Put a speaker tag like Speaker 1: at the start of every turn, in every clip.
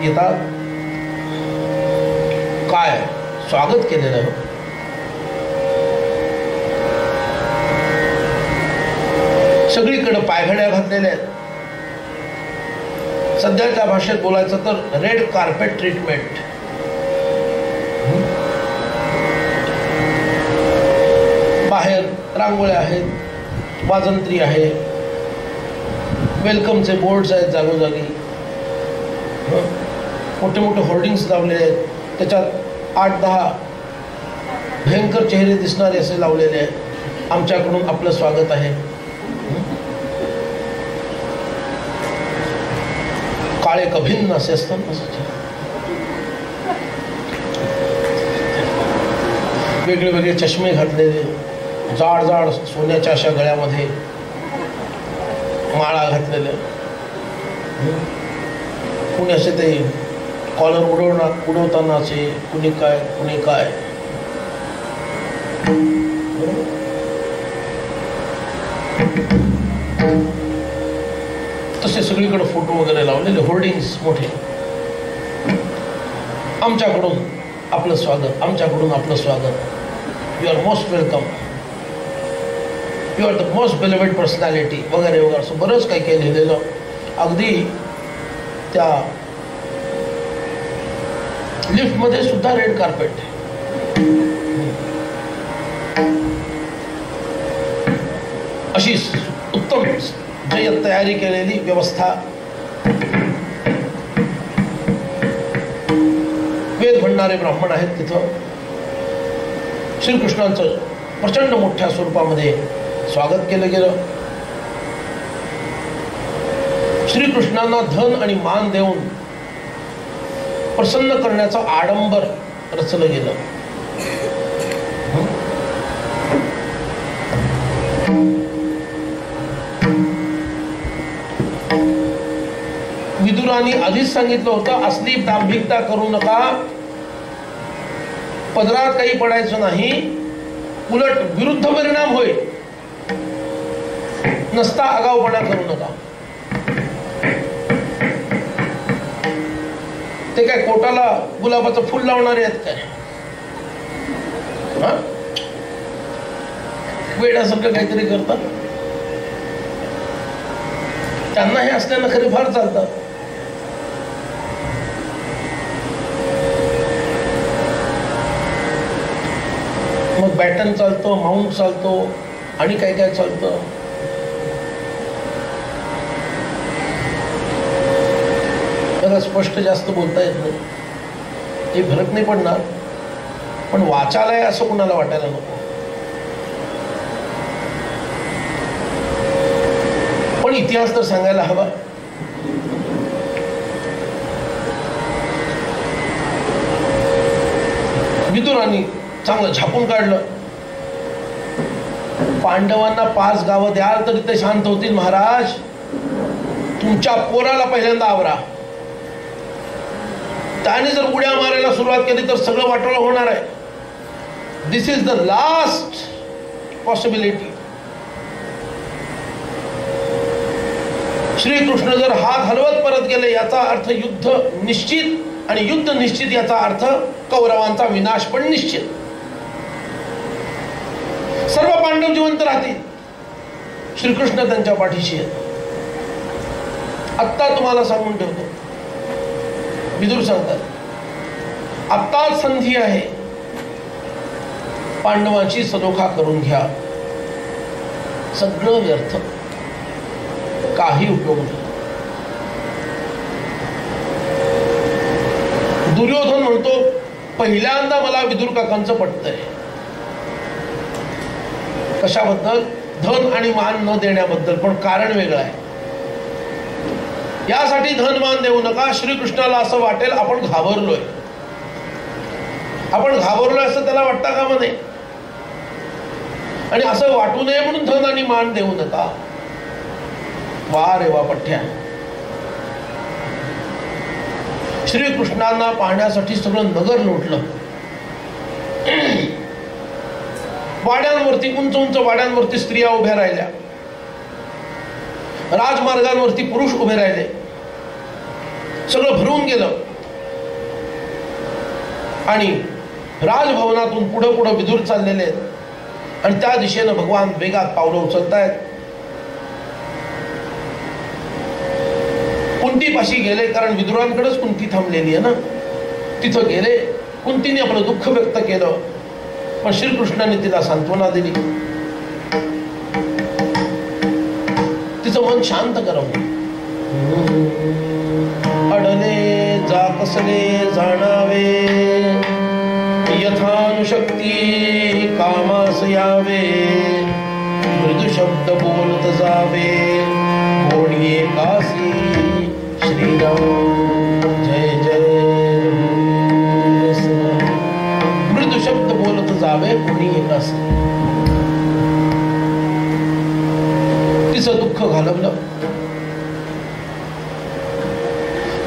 Speaker 1: येतात, काय स्वागत केलेलं आहे. सगळीकडे पायघड्या घातलेल्या आहेत. सध्याच्या भाषेत बोलायचं तर रेड कार्पेट ट्रीटमेंट. बाहेर रांगोळ्या आहेत, वाजंत्री आहे, वेलकमचे बोर्ड्स आहेत जागोजागी, मोठे मोठे होर्डिंग्स लावलेले आहेत, त्याच्यात 8-10 भयंकर चेहरे दिसणारे असे लावलेले आहेत. आमच्याकडून आपलं स्वागत आहे. काळे कभिन्न असे असतात ना, वेगळे वेगळे चष्मे घातलेले, जाड जाड सोन्याच्या अशा गळ्यामध्ये माळा घातलेल्या, कुणी असे ते कॉलर उडवतानाचे, कुणी काय कुणी काय. तसे सगळीकडे फोटो वगैरे लावलेले, होर्डिंग्स मोठे. आमच्याकडून आपलं स्वागत, आमच्याकडून आपलं स्वागत, you are most welcome, you are the most beloved personality वगैरे वगैरे असं बरंच काही काही लिहिलेलं. अगदी त्या लिफ्टमध्ये सुद्धा रेड कार्पेट. अशी उत्तम जय्यत तयारी केलेली व्यवस्था. वेद म्हणणारे ब्राह्मण आहेत तिथं. श्रीकृष्णांचं प्रचंड मोठ्या स्वरूपामध्ये स्वागत केलं गेलं. श्रीकृष्णांना धन आणि मान देऊन प्रसन्न करण्याचं आडंबर रचलं गेलं. विदुरांनी आधीच सांगितलं होतं, असली दांभिकता करू नका, पदरात काही पडायचं नाही, उलट विरुद्ध परिणाम होईल. नसता आगाऊपणा करू नका. ते काय कोटाला गुलाबाचं फुल लावणारे आहेत काय? वेड्यासारखं काहीतरी करतात. त्यांना हे असल्यानं खरे फार चालतात. मग बॅटन चालतं, माउंट चालतो, आणि काय काय चालतं. त्याला स्पष्ट जास्त बोलता येत नाही, ते फरक नाही पडणार, पण वाचालय असं कुणाला वाटायला नको. पण इतिहास तर सांगायला हवा. विदुरांनी चांगलं झापून काढलं. पांडवांना 5 गावं द्याल तरी ते शांत होतील. महाराज, तुमच्या पोराला पहिल्यांदा आवरा. त्याने जर उड्या मारायला सुरुवात केली तर सगळं वाटोळं होणार आहे. This is the last possibility. Shrikrishna जर हात हलवत परत गेले याचा अर्थ युद्ध निश्चित, आणि युद्ध निश्चित याचा अर्थ कौरवांचा विनाश पण निश्चित. सर्व पांडव जिवंत राहतील, श्रीकृष्ण त्यांच्या पाठीशी आहेत. आत्ता तुम्हाला सांगून ठेवतो, विदुर सांगतात, आत्ताच संधी आहे, पांडवांची सलोखा करून घ्या. सगळं व्यर्थ, काही उपयोग नाही. दुर्योधन म्हणतो, पहिल्यांदा मला विदुर काकांचं पटतंय. कशाबद्दल? धन आणि मान न देण्याबद्दल, पण कारण वेगळं आहे. यासाठी धन मान देऊ नका. श्रीकृष्णाला असं वाटेल आपण घाबरलोय, आपण घाबरलोय असं त्याला वाटतं का म्हणे, आणि असं वाटू नये म्हणून धन आणि मान देऊ नका. वा रे वा पठ्या. श्रीकृष्णांना पाहण्यासाठी सगळं नगर लोटलं. वाड्यांवरती, उंच उंच वाड्यांवरती स्त्रिया उभ्या राहिल्या, राजमार्गांवरती पुरुष उभे राहिले. सगळं भरून गेलं. आणि राजभवनातून पुढं पुढं विदूर चाललेले आहेत आणि त्या दिशेनं भगवान वेगात पावलं उचलतायत. कुंतीपाशी गेले, कारण विदुरांकडेच कुंती थांबलेली आहे ना. तिथं गेले, कुंतीने आपलं दुःख व्यक्त केलं, पण श्रीकृष्णाने तिला सांत्वना दिली, तिचं मन शांत करवलं. अडले जा कसले जाणावे, यथानुशक्ती कामास यावे, मृदू शब्द बोलत जावे, कोणी एकासी श्रीराम जय जय. मृदू शब्द बोलत जावे कोणी एकासी. तिचं दुःख घालवलं.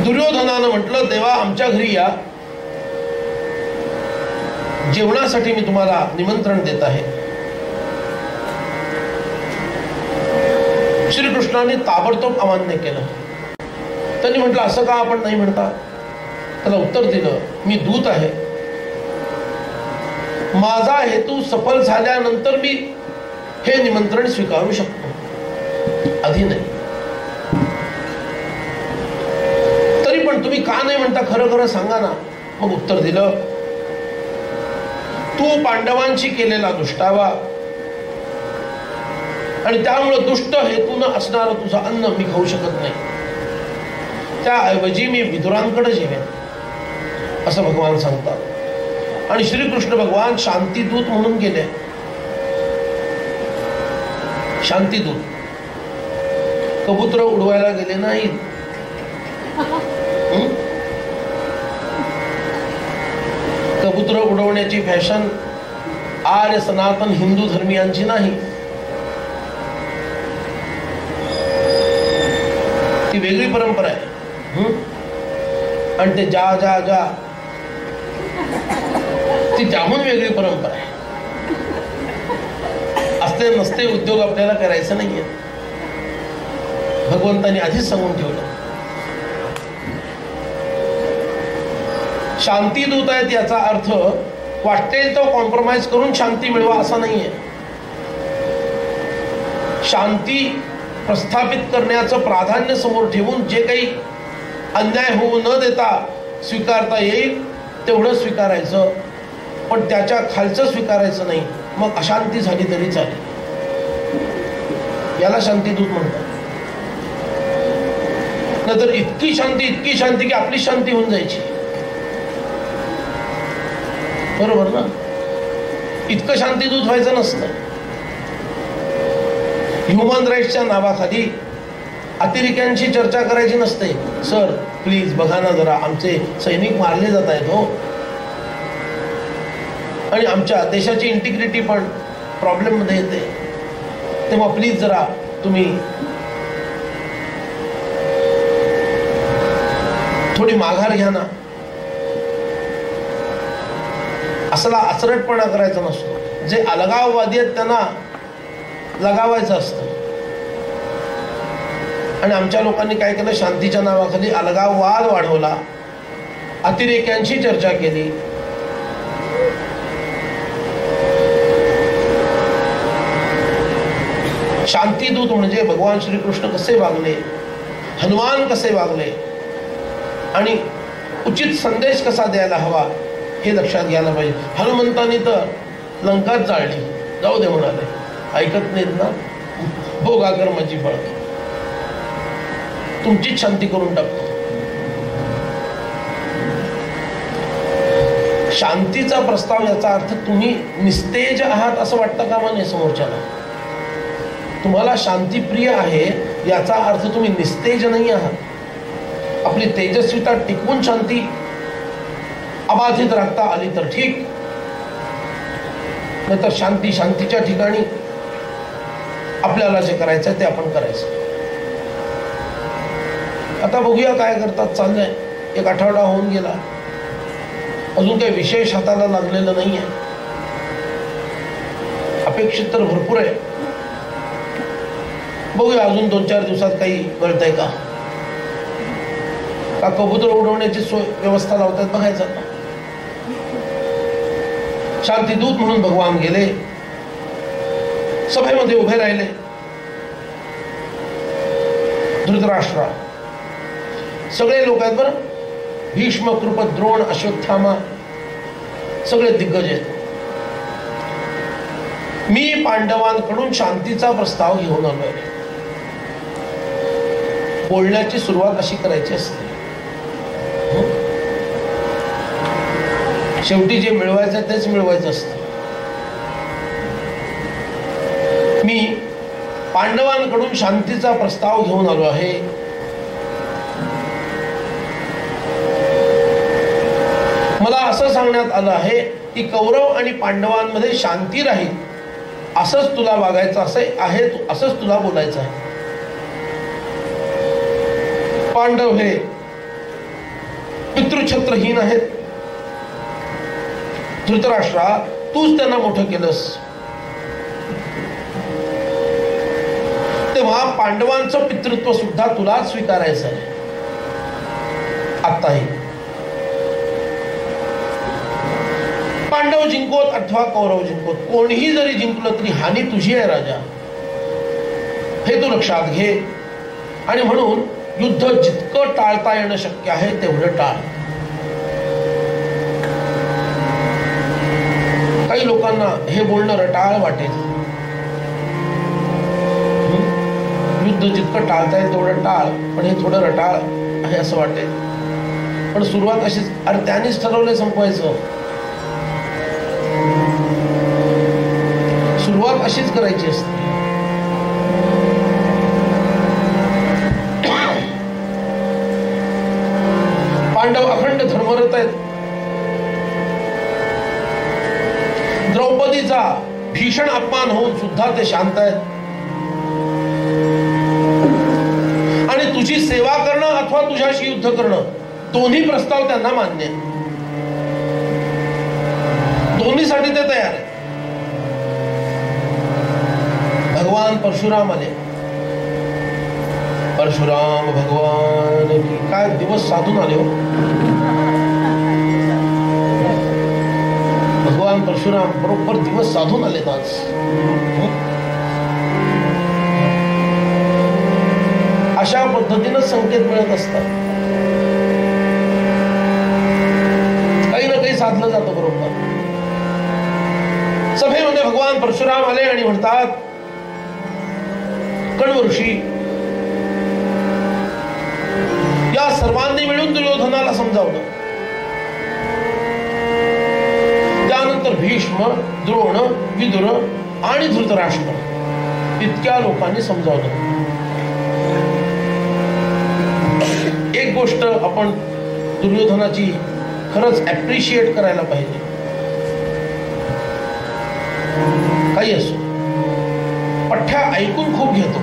Speaker 1: दुर्योधनानं म्हटलं, देवा आमच्या घरी या, जेवणासाठी मी तुम्हाला निमंत्रण देत आहे. श्रीकृष्णाने ताबडतोब अमान्य केलं. त्यांनी म्हटलं, असं का आपण नाही म्हणता? त्याला उत्तर दिलं, मी दूत आहे, माझा हेतू सफल झाल्यानंतर मी हे निमंत्रण स्वीकारू शकतो, आधी नाही. तरी पण तुम्ही का नाही म्हणता, खरं खरं सांगा ना. मग उत्तर दिलं, तू पांडवांशी केलेला दुष्टावा आणि त्यामुळं दुष्ट हेतून असणारं तुझं अन्न मी खाऊ शकत नाही, त्याऐवजी मी विदुरांकडे जेवेन, असं भगवान सांगतात. आणि श्रीकृष्ण भगवान शांतीदूत म्हणून गेले. शांतीदूत कबूतर उडवायला गेले नाहीत. कबूतर उडवण्याची फॅशन आर्य सनातन हिंदू धर्मियांची नाही, ती वेगळी परंपरा आहे. आणि ते जा ती त्याहून वेगळी परंपरा आहे. असते नसते उद्योग आपल्याला करायचं नाहीये, भगवंतांनी आधीच सांगून ठेवलं. शांतीदूत आहेत याचा अर्थ वाटेल तो कॉम्प्रोमाइज करून शांती मिळवा असा नाहीये. शांती प्रस्थापित करण्याचं प्राधान्य समोर ठेवून जे काही अन्याय होऊ न देता स्वीकारता येईल तेवढं स्वीकारायचं, पण त्याच्या खालचं स्वीकारायचं नाही. मग अशांती झाली तरी चालेल, याला शांतीदूत म्हणतात. नाहीतर इतकी शांती की आपली शांती होऊन जायची, बरोबर ना. इतकं शांतीदूत व्हायचं नसतं. ह्युमन राईट्सच्या नावाखाली अतिरेक्यांशी चर्चा करायची नसते. सर प्लीज बघा ना जरा, आमचे सैनिक मारले जात आहेत हो, आणि आमच्या देशाची इंटिग्रिटी पण प्रॉब्लेम मध्ये येते, तेव्हा प्लीज जरा तुम्ही थोडी माघार घ्या ना. असला आचरटपणा करायचा नसतो. जे अलगाववादी आहेत त्यांना लगावायचं असतं. आणि आमच्या लोकांनी काय केलं, शांतीच्या नावाखाली अलगाववाद वाढवला, अतिरेक्यांशी चर्चा केली. शांतीदूत म्हणजे भगवान श्रीकृष्ण कसे वागले, हनुमान कसे वागले आणि उचित संदेश कसा द्यायला हवा हे लक्षात घ्यायला पाहिजे. हनुमंतांनी तर लंकाच जाळली, जाऊ दे म्हणाले, ऐकत नाहीत ना, भोगा कर्माची फळ, तुमचीच शांती करून टाकतो. शांतीचा प्रस्ताव याचा अर्थ तुम्ही निस्तेज आहात असं वाटतं कामा नये समोरच्याला. तुम्हाला शांती प्रिय आहे याचा अर्थ तुम्ही निस्तेज नाही आहात. आपली तेजस्विता टिकवून शांती अबाधित राखता आली तर ठीक, नाहीतर शांतीच्या ठिकाणी आपल्याला जे करायचं ते आपण करायचं. आता बघूया काय करतात. चाललंय, एक आठवडा होऊन गेला, अजून काही विशेष हाताला लागलेलं नाहीये. अपेक्षित तर भरपूर आहे. बघूया अजून 2-4 दिवसात काही कळतंय का कबूतर उडवण्याची सोय व्यवस्था लावतात बघायचं. शांतीदूत म्हणून भगवान गेले, सभेमध्ये उभे राहिले. धृतराष्ट्र, सगळे लोक आहेत बरं, भीष्म, कृप, द्रोण, अश्वत्थामा, सगळे दिग्गज आहेत. मी पांडवांकडून शांतीचा प्रस्ताव घेऊन आलोय. बोलण्याची सुरुवात अशी करायची असते. शेवटी जे मिळवायचं तेच मिळवायचं असतं. मी पांडवांकडून शांतीचा प्रस्ताव घेऊन आलो आहे. मला असं सांगण्यात आलं आहे की कौरव आणि पांडवांमध्ये शांती राहील, असंच तुला वागायचं आहे, असंच तुला बोलायचं आहे. पांडव हे पितृछत्रहीन आहेत. धृतराष्ट्रा, तूच त्यांना मोठं केलंस, तेव्हा पांडवांचं पितृत्व सुद्धा तुलाच स्वीकारायचं आहे. आत्ताही पांडव जिंकोत अथवा कौरव जिंकोत, कोणीही जरी जिंकलं तरी हानी तुझी आहे राजा, हे तू लक्षात घे. आणि म्हणून युद्ध जितकं टाळता येणं शक्य आहे तेवढं टाळ. काही लोकांना हे बोलणं रटाळ वाटेल. युद्ध जितकं टाळता येईल तेवढं टाळ, पण हे थोडं रटाळ आहे असं वाटेल. पण सुरुवात अशीच, अरे त्यांनीच ठरवलंय संपवायचं, सुरुवात अशीच करायची असते. पांडव अखंड धर्मरत आहेत. द्रौपदीचा भीषण अपमान होऊन सुद्धा ते शांत आहेत. आणि तुझी सेवा करणं अथवा तुझ्याशी युद्ध करणं, दोन्ही प्रस्ताव त्यांना मान्य आहे. दोन्हीसाठी ते तयार आहे. भगवान परशुराम आले. परशुराम भगवान की, काय दिवस साधून आले हो. भगवान परशुराम बरोबर दिवस साधून आले आज. अशा पद्धतीनं संकेत मिळत असतात. काही ना काही साधलं जातं बरोबर. सभेमध्ये भगवान परशुराम आले आणि म्हणतात, कण्व ऋषी, या सर्वांनी मिळून दुर्योधनाला समजावलं. त्यानंतर भीष्म, द्रोण, विदुर आणि धृतराष्ट्र इतक्या लोकांनी समजावलं. एक गोष्ट आपण दुर्योधनाची खरंच ऍप्रिशिएट करायला पाहिजे. काही असो, पठ्ठ्या ऐकून खूप घेतो.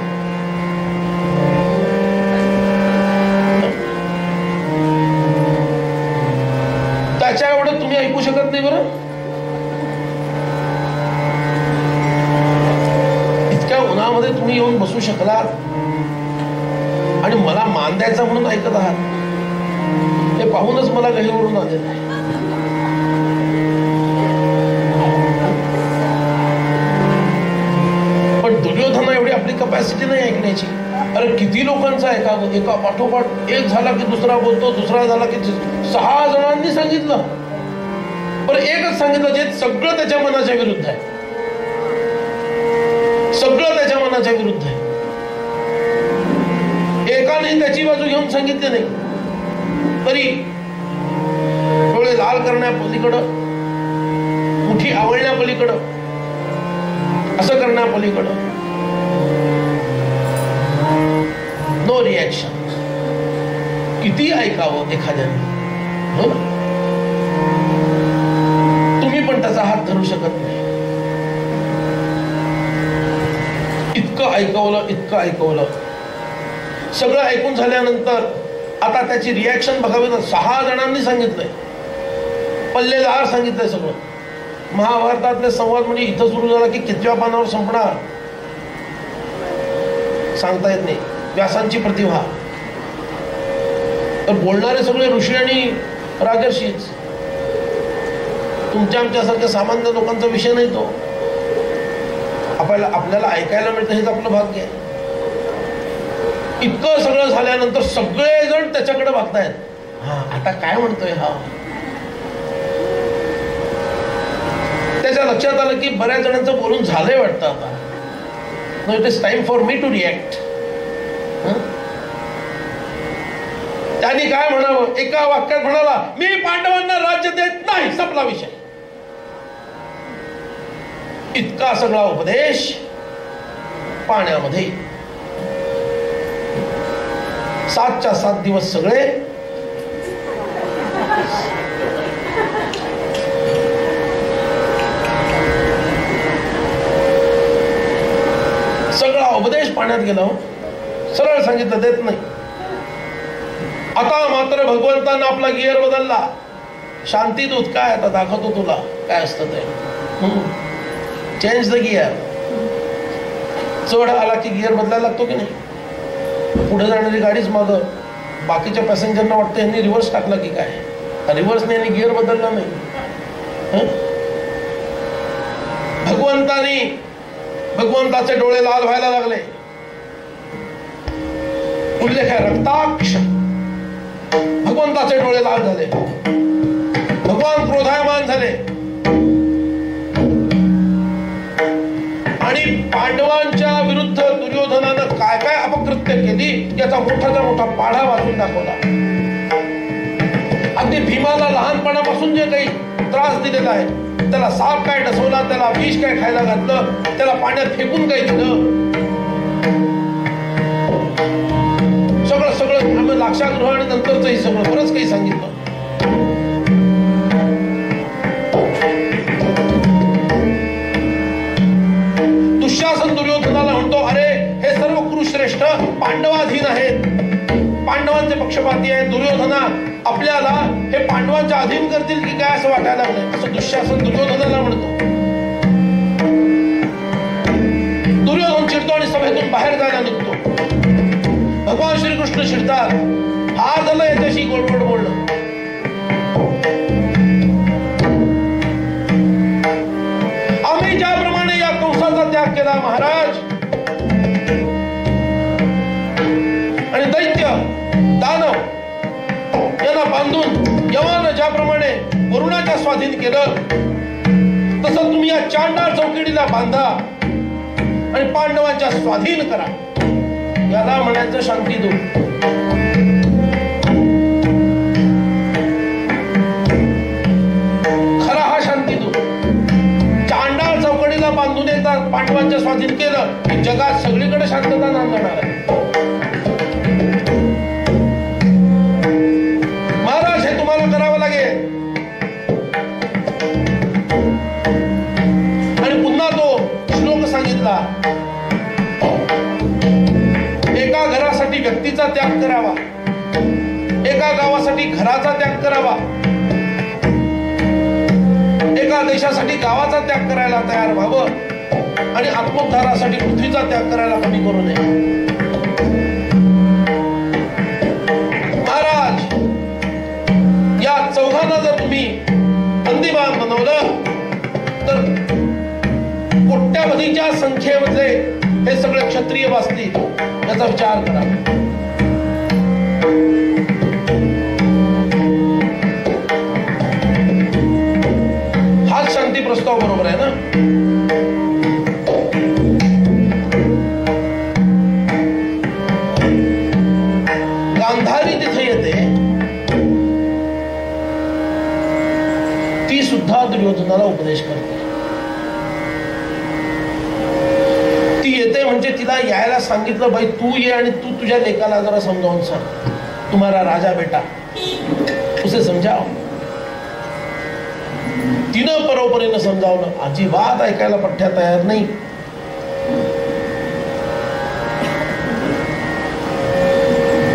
Speaker 1: त्याच्या एवढं तुम्ही ऐकू शकत नाही बरं. इतक्या उन्हामध्ये तुम्ही येऊन बसू शकलात आणि मला मान द्यायचा म्हणून ऐकत आहात, हे पाहूनच मला गहिवरून आलेलं आहे. पण दुर्योधना एवढी आपली कपॅसिटी नाही ऐकण्याची. अरे किती लोकांचं ऐकावं, एका पाठोपाठ एक झाला की दुसरा बोलतो, दुसरा झाला की 6 जणांनी सांगितलं. पण एकच सांगितलं जे सगळं त्याच्या मनाच्या विरुद्ध आहे. सगळं त्याच्या मनाच्या विरुद्ध आहे. एकाने त्याची बाजू घेऊन सांगितले नाही, तरी डोळे लाल करण्यापलीकडं, मुठी आवळण्यापलीकडं, असं करण्यापलीकडं नो रिॲक्शन. किती ऐकावं एखाद्याने. तुम्ही पण त्याचा हात धरू शकत नाही. इतकं ऐकवलं, इतकं ऐकवलं. सगळं ऐकून झाल्यानंतर आता त्याची रिॲक्शन बघावी ना. 6 जणांनी सांगितलंय, पल्लेदार सांगितलंय सगळं. महाभारतातले संवाद म्हणजे इथं सुरू झाला की कितव्या पानावर संपणार सांगता येत नाही. व्यासांची प्रतिभा. तर बोलणारे सगळे ऋषी आणि राजर्षीच. तुमच्या आमच्यासारख्या सामान्य लोकांचा विषय नाही तो. आपल्याला ऐकायला मिळतं हेच आपलं भाग्य आहे. इतकं सगळं झाल्यानंतर सगळेजण त्याच्याकडे बघतायत. हा आता काय म्हणतोय हा. त्याच्या लक्षात आलं की बऱ्याच जणांचं बोलून झालंय वाटतं आता. No it is time for me to react. त्यांनी काय म्हणावं, एका वाक्यात म्हणाला, मी पांडवांना राज्य देत नाही, संपला विषय. इतका सगळा उपदेश पाण्यामध्ये. 7च्या 7 दिवस सगळे सगळा उपदेश पाण्यात गेला. सरळ सांगितलं, देत नाही. आता मात्र भगवंतांना आपला गिअर बदलला. शांतीदूत काय आता दाखवतो तुला काय असतं ते. Change the gear. चढ आला की गिअर बदलायला लागतो की नाही. पुढे जाणारी गाडीच माग बाकीच्या पॅसेंजरना वाटतं यांनी रिव्हर्स टाकला की काय. रिव्हर्सने यांनी गिअर बदलला नाही. भगवंताचे डोळे लाल व्हायला लागले. उल्लेख आहे रक्ताक्ष. भगवंताचे डोळे लाल झाले. भगवान क्रोधायमान झाले आणि पांडवांच्या विरुद्ध दुर्योधनानं काय काय अपकृत्य केली याचा मोठाचा मोठा पाढा वाचून दाखवला. अगदी भीमाला लहानपणापासून जे काही त्रास दिलेला आहे, त्याला साप काय डसवला, त्याला विष काय खायला घातलं, त्याला पाण्यात फेकून काय दिलं, सगळं सगळं आम्ही लाक्षागृह आणि नंतरचंही सगळं बरंच काही सांगितलं. दुःशासन दुर्योधनाला म्हणतो, अरे हे सर्व कुरुश्रेष्ठ पांडवाधीन आहेत, पांडवांचे पक्षपाती आहेत. दुर्योधना आपल्याला हे पांडवांच्या अधीन करतील की काय असं वाटायला लागलं. असं दुःशासन दुर्योधनाला म्हणतो. दुर्योधन चिडतो आणि सभेतून बाहेर जायला निघतो. भगवान श्रीकृष्ण चिडतात. हा झालं याच्याशी गोडगोड बोलणं. आम्ही ज्याप्रमाणे या कंसाचा त्याग केला महाराज, आणि दैत्य दानव यांना बांधून यवानं ज्याप्रमाणे वरुणाच्या स्वाधीन केलं, तसं तुम्ही या चांडाळ चौकडीला बांधा आणि पांडवांच्या स्वाधीन करा. याला म्हणायचं शांतीदूत. खरा हा शांतीदूत. चांडाळ चौकडीला बांधून येतात, पांडवांच्या स्वाधीन केलं की जगात सगळीकडे शांतता नांदणार आहे. महाराज हे तुम्हाला करावं लागेल. आणि पुन्हा तो श्लोक सांगितला, एका घरासाठी व्यक्तीचा त्याग करावा, एका गावासाठी घराचा त्याग करावा, एका देशासाठी गावाचा त्याग करायला तयार व्हावं आणि आत्मोद्धारासाठी पृथ्वीचा त्याग करायला कमी करू नये. महाराज या चौघांना जर तुम्ही बंदीवान बनवलं तर कोट्यावधीच्या संख्येमध्ये हे सगळे क्षत्रिय वाचतील. याचा विचार करा. हाच शांती प्रस्ताव बरोबर आहे ना. गांधारी तिथे येते, ती सुद्धा दुर्योधनाला उपदेश करते. ती येते म्हणजे तिला यायला सांगितलं, बाई तू ये आणि तू तुझ्या लेकाला जरा समजावून सांग, तुम्हारा राजा बेटा उसे समजाव. तिनं परोपरीनं समजावलं. अजिबात ऐकायला पठ्या तयार नाही.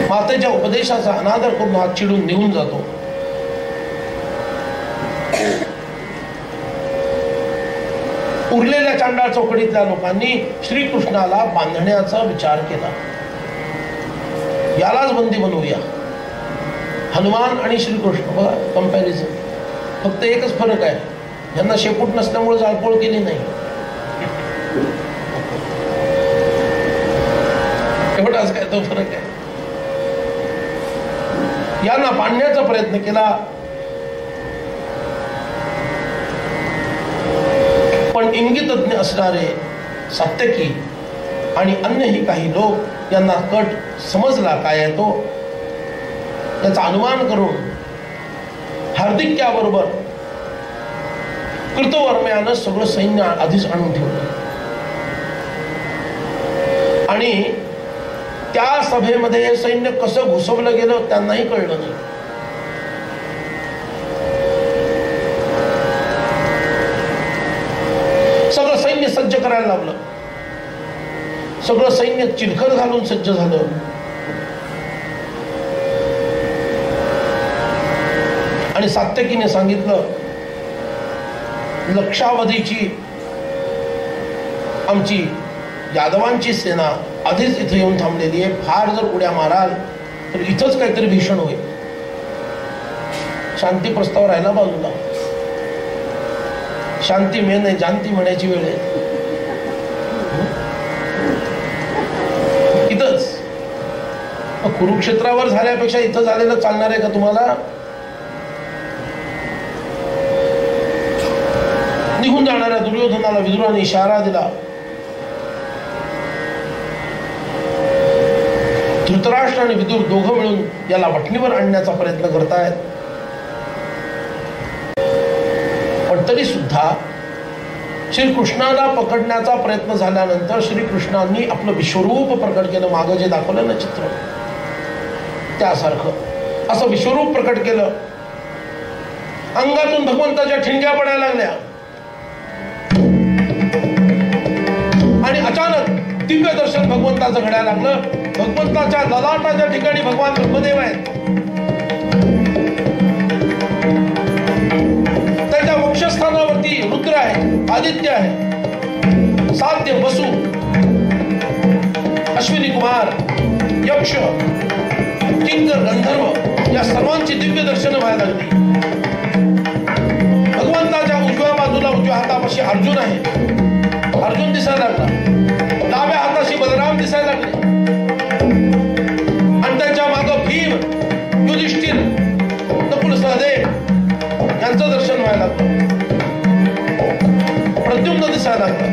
Speaker 1: मातेच्या उपदेशाचा अनादर करून हात चिडून निघून जातो. उरलेल्या चांडाळ चौकडीतल्या लोकांनी श्रीकृष्णाला बांधण्याचा विचार केला. यालाच बंदी बनवूया. हनुमान आणि श्रीकृष्ण बघा, कंपॅरिझन. फक्त एकच फरक आहे, यांना शेपूट नसल्यामुळे जाळपोळ केली नाही. एवढाच काय तो फरक आहे. यांना पाडण्याचा प्रयत्न केला, पण इंगितज्ञ असणारे सात्यकी आणि अन्यही काही लोक यांना कट समजला काय आहे तो, त्याचा अनुमान करून हार्दिक्याबरोबर कृतवर्म्यानं सगळं सैन्य आधीच आणून ठेवलं. आणि त्या सभेमध्ये हे सैन्य कसं घुसवलं गेलं त्यांनाही कळलं नाही. सगळं सैन्य सज्ज करायला लावलं. सगळं सैन्य चिलखत घालून सज्ज झालं. आणि सात्यकीने सांगितलं, लक्षावधीची आमची यादवांची सेना आधीच इथे येऊन थांबलेली आहे. फार जर उड्या माराल तर इथंच काहीतरी भीषण होईल. शांती प्रस्ताव राहिला बाजूला. शांती मेन नाही, जानती म्हणायची वेळ आहे. इथंच कुरुक्षेत्रावर झाल्यापेक्षा इथं झालेलं चालणार आहे का तुम्हाला? निघून जाणाऱ्या दुर्योधनाला विदुराने इशारा दिला. धृतराष्ट्र आणि विदुर दोघं मिळून याला वठणीवर आणण्याचा प्रयत्न करतायत. पण तरी सुद्धा श्रीकृष्णाला पकडण्याचा प्रयत्न झाल्यानंतर श्रीकृष्णांनी आपलं विश्वरूप प्रकट केलं. मागं जे दाखवलं ना चित्र, त्यासारखं असं विश्वरूप प्रकट केलं. अंगातून भगवंताच्या ठिणग्या पडायला लागल्या आणि अचानक दिव्य दर्शन भगवंताचं घडायला लागलं. भगवंताच्या ललाटाच्या ठिकाणी भगवान ब्रह्मदेव आहेत. त्याच्या वक्षस्थानावरती रुद्र आहे, आदित्य आहे, साध्य वसु, अश्विनी कुमार, यक्ष, किंकर, गंधर्व या सर्वांची दिव्य दर्शन व्हायला लागली. भगवंताच्या उजव्या बाजूला उजव्या हातापाशी अर्जुन आहे, अर्जुन दिसायला लागला. डाव्या हाताशी बलराम दिसायला लागले आणि त्यांच्या मागं भीम, युधिष्ठिर, नकुल, सहदेव यांचं दर्शन व्हायला लागलं. प्रद्युम्न दिसायला लागला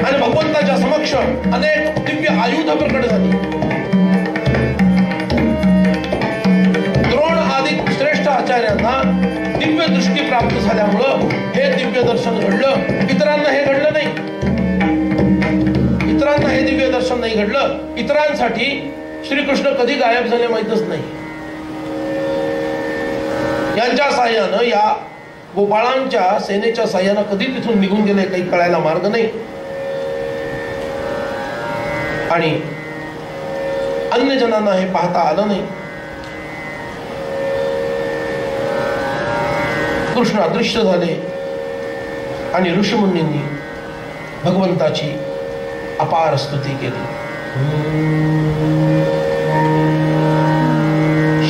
Speaker 1: आणि भगवंताच्या समक्ष अनेक दिव्य आयुध प्रकट झाली. द्रोण आदी श्रेष्ठ आचार्यांना दिव्य दृष्टी प्राप्त झाल्यामुळं हे दिव्य दर्शन घडलं. इतरांना हे घडलं नाही. इतरांना हे दिव्य दर्शन नाही घडलं. इतरांसाठी श्रीकृष्ण कधी गायब झाले माहीतच नाही. यांच्या साह्यानं, या गोपाळांच्या सेनेच्या साह्यानं कधी तिथून निघून गेले काही कळायला मार्ग नाही. आणि अन्य जणांना हे पाहता आलं नाही. कृष्ण अदृश्य झाले आणि ऋषीमुनींनी भगवंताची अपार स्तुती केली.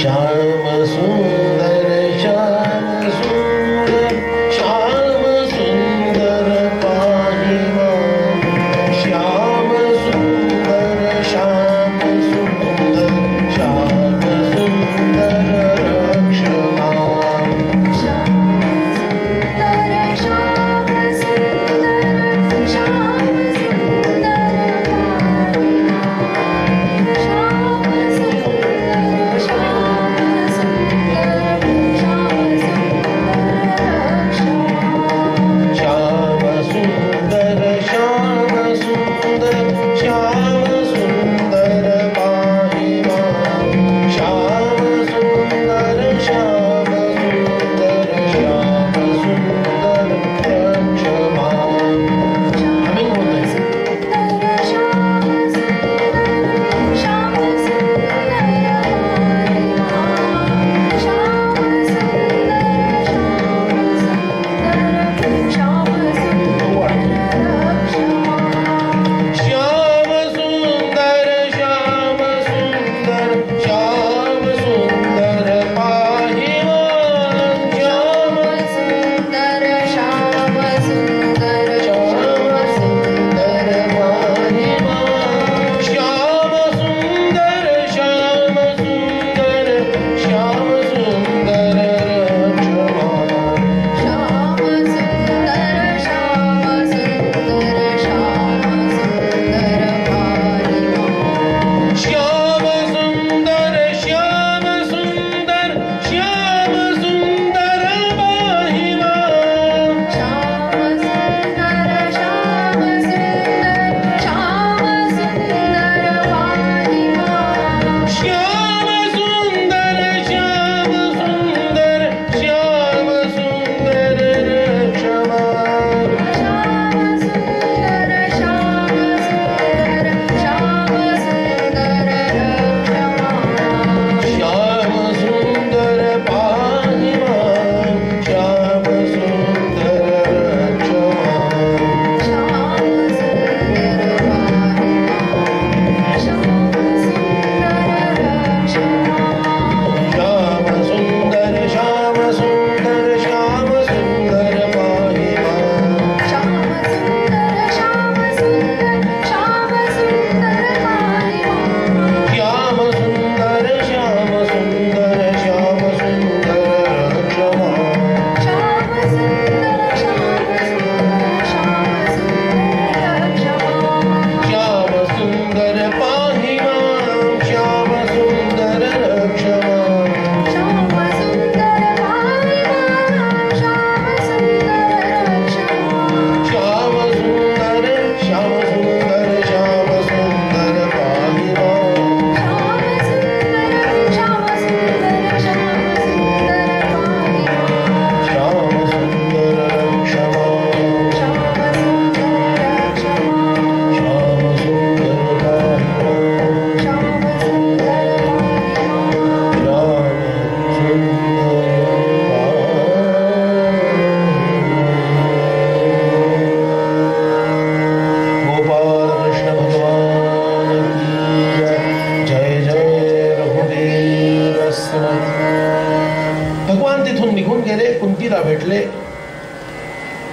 Speaker 1: श्याम सुंदर, श्याम सुंदर, श्याम सुंदर पाहिमा, श्याम सुंदर, श्याम सुंदर, श्याम सुंदर रक्षमा.
Speaker 2: श्याम सुंदर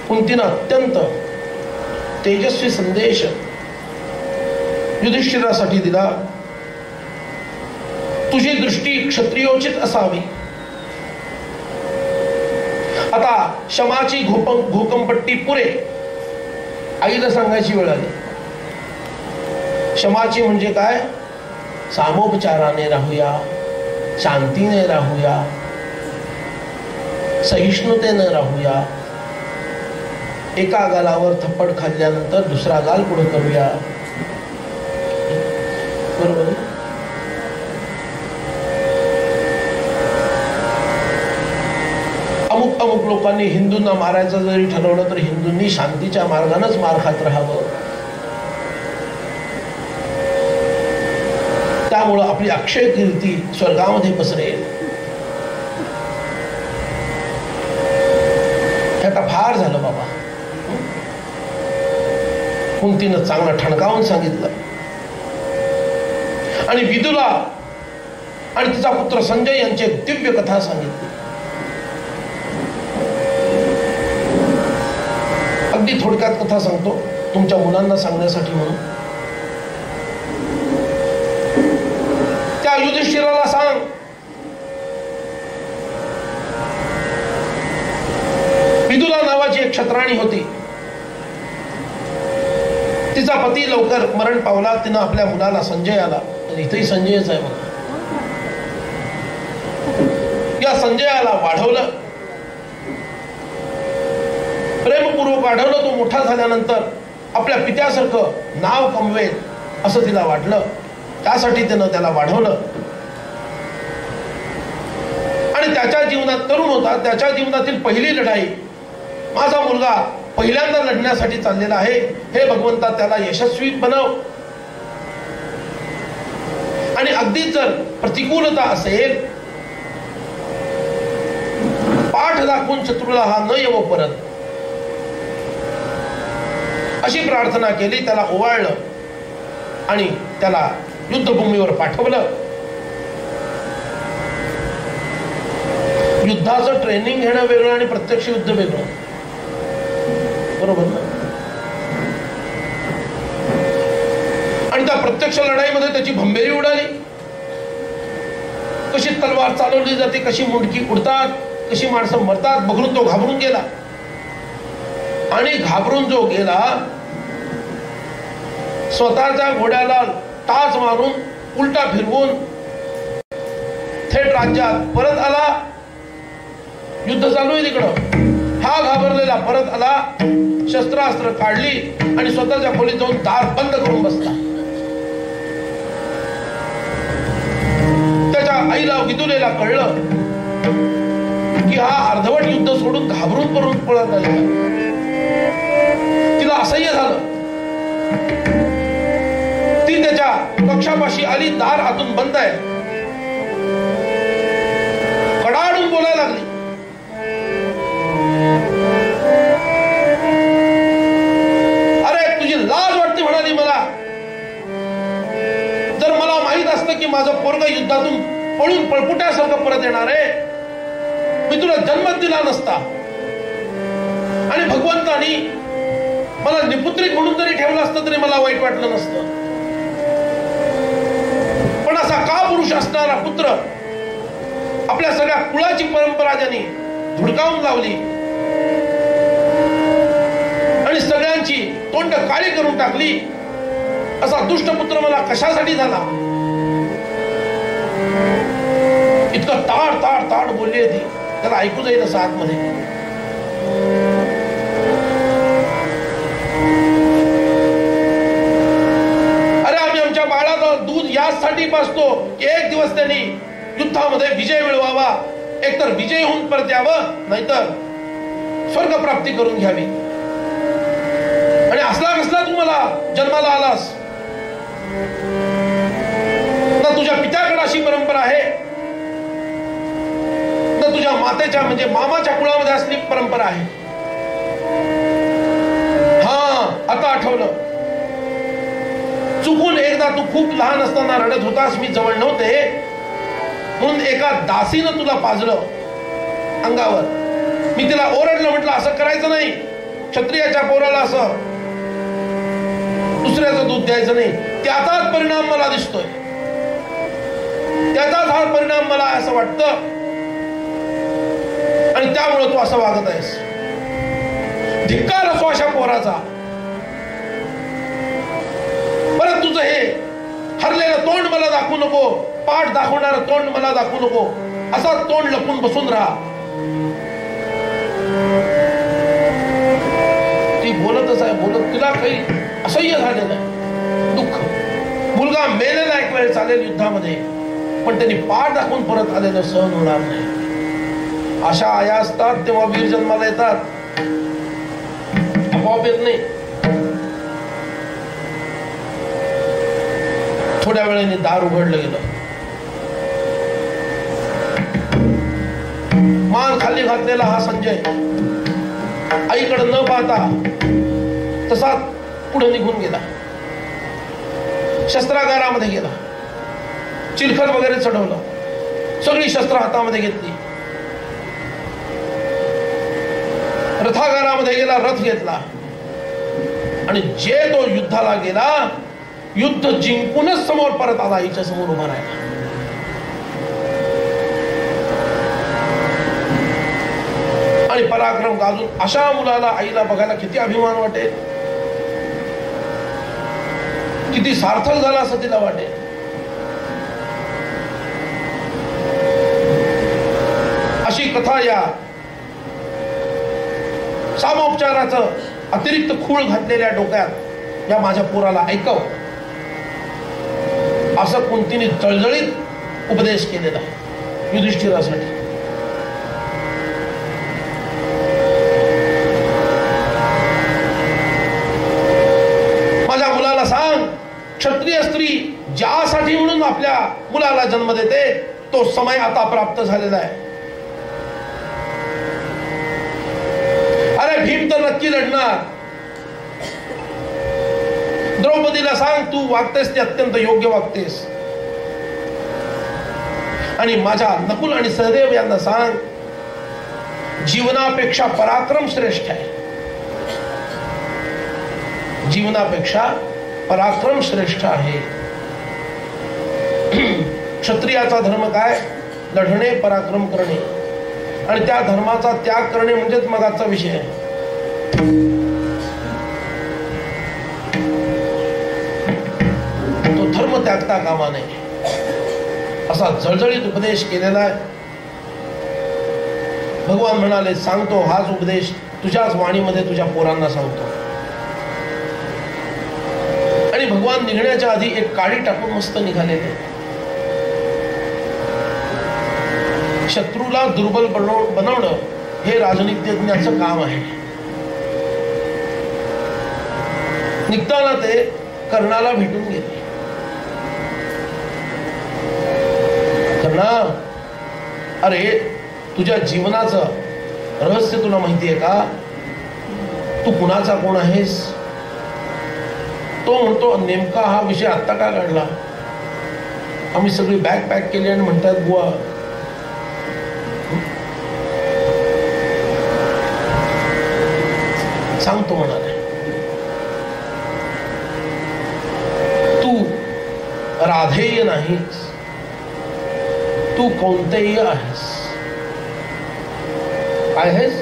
Speaker 1: कुंतीनं अत्यंत तेजस्वी संदेश युधिष्ठिरासाठी दिला. तुझी दृष्टी क्षत्रियोचित असावी. आता क्षमाची घोकंपट्टी पुरे आईला सांगायची वेळ आली. क्षमाची म्हणजे काय? सामोपचाराने राहूया, शांतीने राहूया, सहिष्णुतेने राहूया. एका गालावर थप्पड खाल्ल्यानंतर दुसरा गाल पुढे करूया. बरोबर. अमुक लोकांनी हिंदूंना मारायचं जरी ठरवलं तर हिंदूंनी शांतीच्या मार्गानेच मार खात राहावं. त्यामुळं आपली अक्षय कीर्ती स्वर्गामध्ये पसरेल. आता फार झालं बाबा. कुंतीनं चांगलं ठणकावून सांगितलं आणि विदुला आणि तिचा पुत्र संजय यांची एक दिव्य कथा सांगितली. अगदी थोडक्यात कथा सांगतो तुमच्या मुलांना सांगण्यासाठी म्हणून. त्या युधिष्ठिराला सांग, विदुला नावाची एक क्षत्राणी होती. तिचा पती लवकर मरण पावला. तिनं आपल्या मुलाला संजयाला, इथेही संजयच आहे बघा, या संजयाला वाढवलं, प्रेमपूर्वक वाढवलं. तो मोठा झाल्यानंतर आपल्या पित्यासारखं नाव कमवेल असं तिला वाटलं. त्यासाठी त्यानं त्याला वाढवलं. आणि त्याच्या जीवनात तरुण होता. त्याच्या जीवनातील पहिली लढाई, माझा मुलगा पहिल्यांदा लढण्यासाठी चाललेला आहे, हे भगवंता त्याला यशस्वी बनव. आणि अगदी जर प्रतिकूलता असेल, पाठ दाखवून शत्रूला हा न येवो परत, अशी प्रार्थना केली. त्याला ओवाळलं आणि त्याला युद्धभूमीवर पाठवलं. युद्धाचं ट्रेनिंग घेणं वेगळं आणि प्रत्यक्ष युद्ध वेगळं. बरोबर ना? आणि त्या प्रत्यक्ष लढाईमध्ये त्याची भंबेरी उडाली. कशी तलवार चालवली जाते, कशी मुंडकी उडतात, कशी माणसं मरतात बघून तो घाबरून गेला. आणि घाबरून जो गेला, स्वतःच्या घोड्याला टाच मारून उलटा फिरवून थेट राज्यात परत आला. युद्ध चालू आहे तिकडं. हा घाबरलेला परत आला, शस्त्रास्त्र काढली आणि स्वतःच्या खोलीत जाऊन दार बंद करून बसला. त्याच्या आईला विदुलेला कळलं की हा अर्धवट युद्ध सोडून घाबरून पळून पळत आला. तिला असह्य झालं. ती त्याच्या कक्षापाशी आली. दार आतून बंद आहे. कडाडून बोलायला लागली, अरे तुझी लाज वाटते म्हणाली मला. जर मला माहित असतं की माझं पोरग युद्धातून पळून पळपुट्यासारखं परत येणार आहे, मी तुला जन्मच दिला नसता. आणि भगवंतानी मला निपुत्रिक म्हणून जरी ठेवलं असतं तरी मला वाईट वाटलं नसतं. पण असा का पुरुष असणारा पुत्र आपल्या सगळ्या कुळाची परंपरा ज्यांनी धुडकावून लावली आणि सगळ्यांची तोंड काळी करून टाकली, असा दुष्ट पुत्र मला कशासाठी झाला? इतकं ताड ताड ताड बोलली ती. त्याला ऐकू जाईल असं आतमध्ये. अरे आम्ही आमच्या बाळाला दूध यासाठी पाजतो की एक दिवस त्यांनी युद्धामध्ये विजय मिळवावा, एकतर विजय होऊन परत यावं, नाहीतर स्वर्ग प्राप्ती करून घ्यावी. आणि असला कसला तू मला जन्माला आलास? ना तुझ्या पित्याकडे अशी परंपरा आहे, ना तुझ्या मातेच्या म्हणजे मामाच्या कुळामध्ये असली परंपरा आहे. हा आता आठवलं, चुकून एकदा तू खूप लहान असताना रडत होतास, मी जवळ नव्हते म्हणून एका दासीनं तुला पाजलं अंगावर. मी तिला ओरडलं, म्हटलं असं करायचं नाही, क्षत्रियाच्या पोराला असं दुसऱ्याचं दूध द्यायचं नाही. त्याचाच परिणाम मला दिसतोय, त्याचाच हा परिणाम मला असं वाटतं, आणि त्यामुळे तू असं वागत आहेस. धिक्कार असो अशा पोराचा. परत तुझं हे हरलेलं तोंड मला दाखवू नको, पाठ दाखवणारं तोंड मला दाखवू नको, असा तोंड लपून बसून राहा. ती बोलतच आहे, बोलत. तिला काही असह्य झालेलं आहे, दुःख. मुलगा मेलेला एक वेळ चालेल युद्धामध्ये, पण त्यांनी पाठ दाखवून परत आलेलं सहन होणार नाही. अशा आया असतात तेव्हा वीर जन्माला येतात, आपोआप येत नाही. थोड्या वेळाने दार उघडलं गेलं. मान खाली घातलेला हा संजय आईकडे न पाहता तसा पुढे निघून गेला. शस्त्रागारामध्ये गेला, चिलखत वगैरे चढवलं, सगळी शस्त्र हातामध्ये घेतली. रथागारामध्ये गेला, रथ घेतला, आणि जे तो युद्धाला गेला, युद्ध जिंकूनच समोर परत आला, आईच्या समोर उभा राहिला. आणि पराक्रम गाजून अशा मुलाला आईला बघायला किती अभिमान वाटेल, किती सार्थक झाला असं तिला वाटेल. अशी कथा या सामोपचाराचं अतिरिक्त खूळ घातलेल्या डोक्यात या माझ्या पोराला ऐकव, असं कुंतीने तळजळीत उपदेश केलेला आहे युधिष्ठिरासाठी. माझ्या मुलाला सांग, क्षत्रिय स्त्री ज्यासाठी म्हणून आपल्या मुलाला जन्म देते, तो समय आता प्राप्त झालेला आहे. अरे भीम तर नक्की लढणार. द्रौपदीला सांग, तू वागतेस ते अत्यंत योग्य वागतेस. आणि माझ्या नकुल आणि सहदेव यांना सांग, जीवनापेक्षा पराक्रम श्रेष्ठ आहे. जीवनापेक्षा पराक्रम श्रेष्ठ आहे. क्षत्रियाचा धर्म काय? लढणे, पराक्रम करणे, आणि त्या धर्माचा त्याग करणे म्हणजेच मगाचा विषय आहे. तो धर्म त्यागता कामा नये, असा जळजळीत उपदेश केलेला आहे. भगवान म्हणाले, सांगतो हाच उपदेश तुझ्याच वाणीमध्ये तुझ्या पोरांना सांगतो. आणि भगवान निघण्याच्या आधी एक काडी टाकून मस्त निघालेले. शत्रूला दुर्बल बनवणं हे राजनीतिज्ञाचं काम आहे. निघताना ते कर्णाला भेटून गेले. कर्णा, अरे तुझ्या जीवनाचं रहस्य तुला माहिती आहे का? तू कुणाचा कोण आहेस? तो म्हणतो, नेमका हा विषय आत्ता का काढला? आम्ही सगळी बॅग पॅक केली आणि म्हणतात बुवा सांगतो म्हणाले. तू राधेय नाहीस, तू कौंतेय आहेस. काय आहेस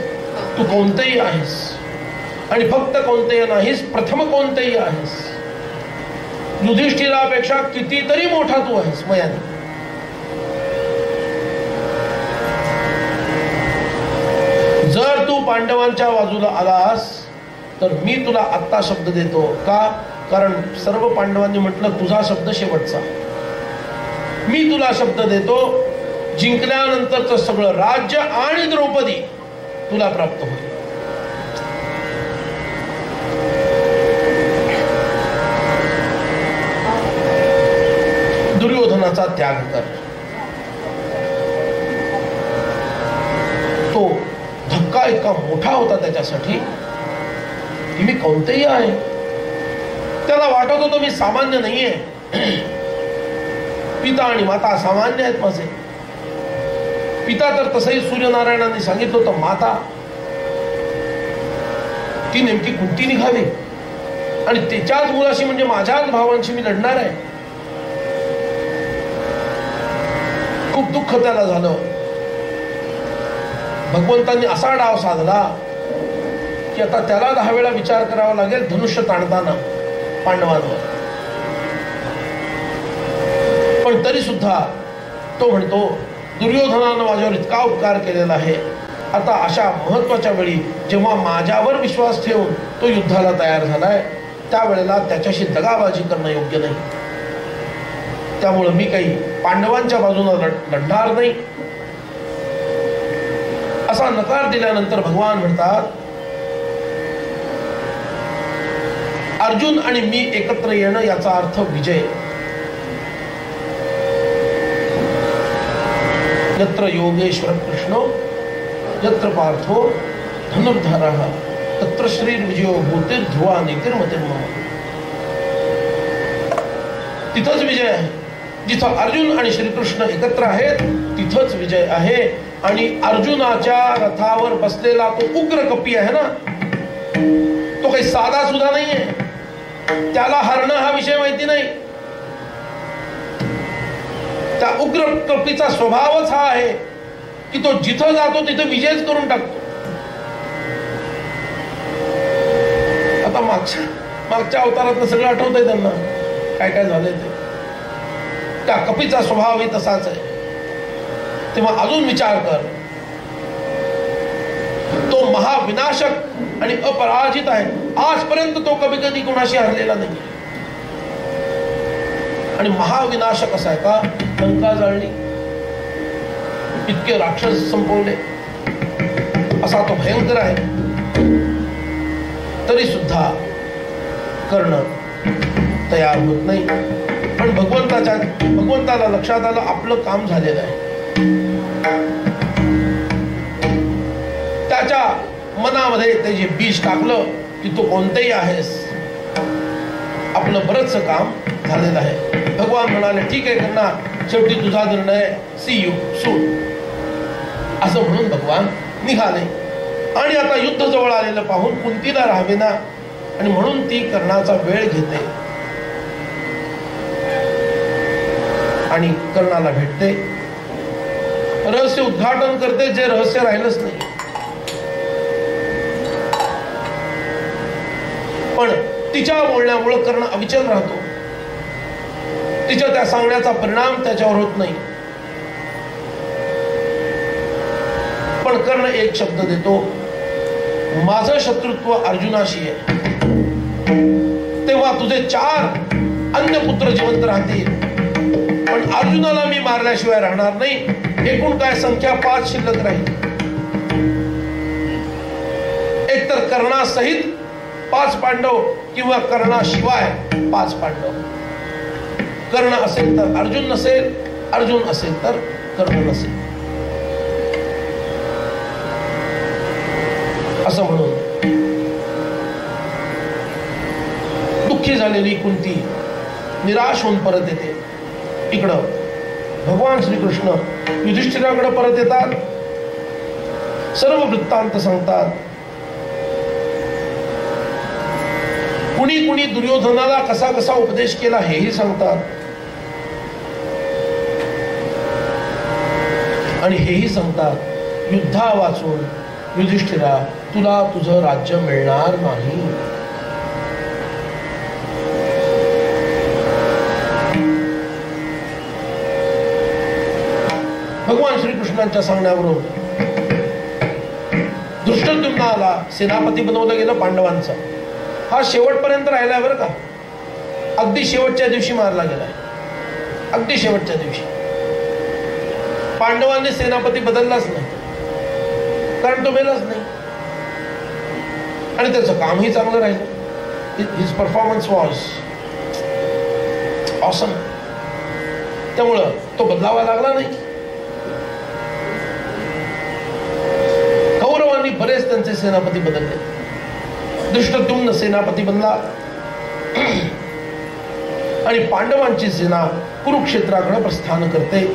Speaker 1: तू? कौंतेय आहेस. आणि फक्त कौंतेय नाहीस, प्रथम कौंतेय आहेस. युधिष्ठिरापेक्षा कितीतरी मोठा तू आहेस वयाने. जर तू पांडवांच्या बाजूला आलास तर मी तुला आत्ता शब्द देतो. का? कारण सर्व पांडवांनी म्हटलं तुझा शब्द शेवटचा. मी तुला शब्द देतो, जिंकल्यानंतरचं सगळं राज्य आणि द्रौपदी तुला प्राप्त होईल. दुर्योधनाचा त्याग कर. तो धक्का इतका मोठा होता त्याच्यासाठी की मी कोणतेही आहे. त्याला वाटत होतं मी सामान्य नाहीये. पिता आणि माता सामान्य आहेत माझे. पिता तर तसंही सूर्यनारायणांनी सांगितलं होतं, माता ती नेमकी कुंती निघाली आणि त्याच्याच मुलाशी म्हणजे माझ्याच भावांशी मी लढणार आहे. खूप दुःख त्याला झालं. भगवंतांनी असा डाव साधला की आता त्याला 10 वेळा विचार करावा लागेल धनुष्य ताणताना पांडवांवर. पण तरी सुद्धा तो म्हणतो दुर्योधनानं माझ्यावर इतका उपकार केलेला आहे, आता अशा महत्वाच्या वेळी जेव्हा माझ्यावर विश्वास ठेवून तो युद्धाला तयार झालाय त्यावेळेला त्याच्याशी दगाबाजी करणं योग्य नाही. त्यामुळे मी काही पांडवांच्या बाजूने लढणार नाही असा नकार दिल्यानंतर भगवान म्हणतात अर्जुन आणि मी एकत्र येणं याचा अर्थ विजय. यत्र योगेश्वर कृष्णो यत्र पार्थो धनुर्धरः तत्र श्रीर्विजयो भूतिर्ध्रुवा नीतिर्मतिर्मम. तिथंच विजय आहे. जिथं अर्जुन आणि श्रीकृष्ण एकत्र आहेत तिथंच विजय आहे. आणि अर्जुनाच्या रथावर बसलेला तो उग्र कपी आहे ना, तो काही साधा सुद्धा नाहीये. त्याला हरणं हा विषय माहिती नाही. त्या उग्र कपीचा स्वभावच हा आहे की तो जिथं जातो तिथं विजयच करून टाकतो. आता मागच्या अवतारात सगळं आठवतंय त्यांना काय काय झालंय ते. त्या कपीचा स्वभाव ही तसाच आहे. तेव्हा अजून विचार कर, तो महाविनाशक आणि अपराजित आहे. आजपर्यंत तो कधी कोणाशी हरलेला नाही. आणि महाविनाशक असा आहे का, लंका जाळली, इतके राक्षस संपवले, असा तो भयंकर आहे. तरी सुद्धा कर्ण तयार होत नाही. पण भगवंताला लक्षात आलं आपलं काम झालेलं आहे. त्याच्या मनामध्ये ते जे बीज टाकलं की तू कोणतेही आहेस, आपलं बरंचसं काम झालेलं आहे. भगवान म्हणाले ठीक आहे करणा, शेवटी तुझा निर्णय, सी यू सून, असं म्हणून भगवान निघाले. आणि आता युद्ध जवळ आलेलं पाहून कुंतीला राहावेना आणि म्हणून ती कर्णाचा वेळ घेते आणि कर्णाला भेटते, रहस्य उद्घाटन करते जे रहस्य राहिलंच नाही. पण तिच्या बोलण्यामुळे कर्ण अविचल राहतो. तिच्या त्या सांगण्याचा परिणाम त्याच्यावर होत नाही. पण कर्ण एक शब्द देतो, माझं शत्रुत्व अर्जुनाशी आहे. तेव्हा तुझे 4 अन्य पुत्र जिवंत राहतील, पण अर्जुनाला मी मारल्याशिवाय राहणार नाही. एकूण काय संख्या 5 शिल्लक राहील. एकतर कर्णासहित 5 पांडव किंवा कर्णाशिवाय 5 पांडव. कर्ण असेल तर अर्जुन नसेल, अर्जुन असेल तर कर्ण नसेल. असं म्हणून दुःखी झालेली कुंती निराश होऊन परत येते. इकडं भगवान श्रीकृष्ण युधिष्ठिराकडे परत येतात, सर्व वृत्तांत सांगतात. कुणी कुणी दुर्योधनाला कसा कसा उपदेश केला हेही सांगतात. आणि हेही सांगतात युद्धा वाचून युधिष्ठिरा तुला तुझं राज्य मिळणार नाही. भगवान श्रीकृष्णांच्या सांगण्यावरून धृष्टद्युम्नाला सेनापती बनवलं गेलं पांडवांचा. हा शेवटपर्यंत राहिलाय बरं का. अगदी शेवटच्या दिवशी मारला गेलाय. अगदी शेवटच्या दिवशी पांडवांनी सेनापती बदललाच नाही, कारण तो मेलाच नाही. आणि त्याचं कामही चांगलं राहिलं. His performance was awesome. त्यामुळं तो बदलावा लागला नाही. कौरवांनी बरेच त्यांचे सेनापती बदलले. धृष्टद्युम्न सेनापती बनला आणि पांडवांची सेना कुरुक्षेत्राकडे प्रस्थान करते.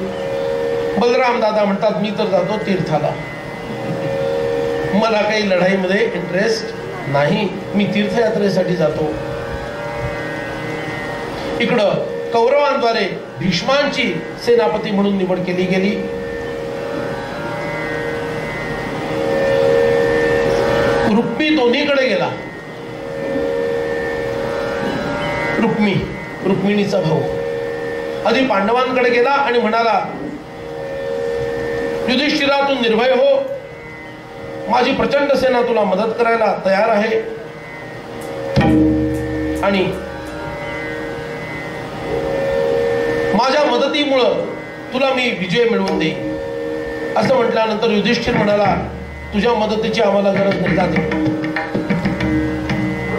Speaker 1: बलराम दादा म्हणतात मी तर जातो तीर्थाला, मला काही लढाईमध्ये इंटरेस्ट नाही, मी तीर्थयात्रेसाठी जातो. इकडं कौरवांद्वारे भीष्मांची सेनापती म्हणून निवड केली गेली. रुक्मी दोन्हीकडे गेला. रुक्मिणीचा भाऊ आधी पांडवांकडे गेला आणि म्हणाला, युधिष्ठिरा तू निर्भय हो, माझी प्रचंड सेना तुला मदत करायला तयार आहे आणि माझ्या मदतीमुळं तुला मी विजय मिळवून देईन. असं म्हटल्यानंतर युधिष्ठिर म्हणाला, तुझ्या मदतीची आम्हाला गरज नाही, जाते.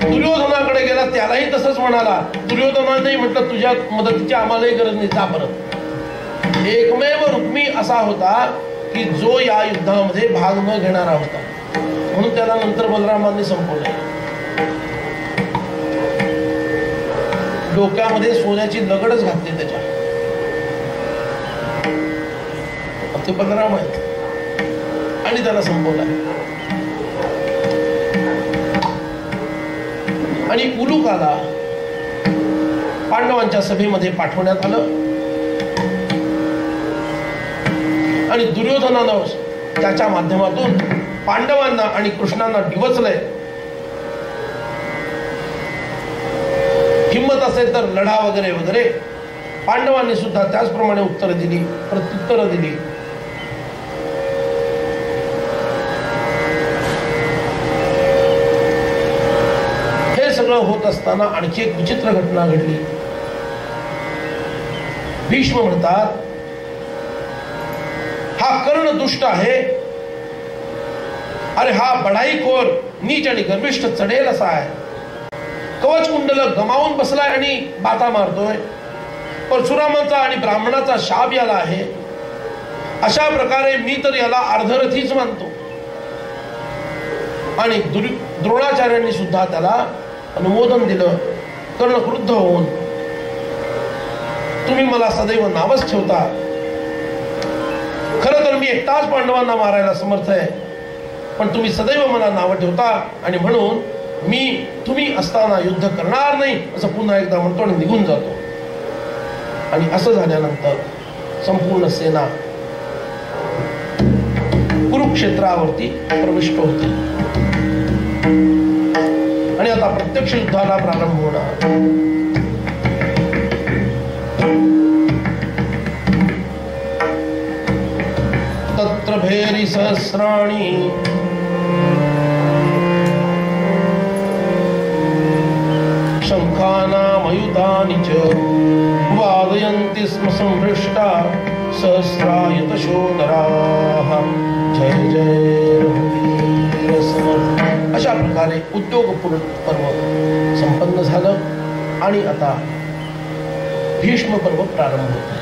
Speaker 1: दुर्योधनाकडे गेला, त्यालाही तसंच म्हणाला. दुर्योधनाने म्हटलं, तुझ्या मदतीची आम्हालाही गरज नाही, जा परत. एकमेव रुक्मी असा होता की जो या युद्धामध्ये भाग न घेणारा होता, म्हणून त्याला नंतर बलरामांनी संपवलं. डोक्यामध्ये सोन्याची लगडच घातली त्याच्या. ते बलराम आहेत आणि त्याला संपवला. आणि उलुकाला पांडवांच्या सभेमध्ये पाठवण्यात आलं आणि दुर्योधनानं त्याच्या माध्यमातून पांडवांना आणि कृष्णांना डिवचलंय. हिम्मत असेल तर लढा वगैरे वगैरे. पांडवांनी सुद्धा त्याचप्रमाणे उत्तरं दिली, प्रत्युत्तरं दिली. सगळं होत असताना आणखी एक विचित्र घटना घडली. भीष्म म्हणतात, हा कर्ण दुष्ट आहे. अरे हा बढाईखोर, नीच आणि गर्विष्ठ चढेल असा आहे. कवच कुंडल गमावून बसलाय आणि बाता मारतोय. परशुरामाचा आणि ब्राह्मणाचा शाप याला आहे. अशा प्रकारे मी तर याला अर्धरथीच मानतो. आणि द्रोणाचार्यांनी सुद्धा त्याला अनुमोदन दिलं. कर्ण क्रुद्ध होऊन, तुम्ही मला सदैव नावच ठेवता. खरं तर मी एकटाच पांडवांना मारायला समर्थ आहे, पण तुम्ही सदैव मला नावं ठेवता आणि म्हणून मी तुम्ही असताना युद्ध करणार नाही असं पुन्हा एकदा म्हणतो आणि निघून जातो. आणि असं झाल्यानंतर संपूर्ण सेना कुरुक्षेत्रावरती प्रविष्ट होती आणि आता प्रत्यक्ष युद्धाला प्रारंभ होणार. तत्र भेरी सहस्राणि शंखानामयुधानि च वादयन्ति स्म संहृष्टा सहस्रायुतशो नराः. जय जय रघुवीर समर्थ. अशा प्रकारे उद्योग पर्व संपन्न झालं आणि आता भीष्म पर्व प्रारंभ होते.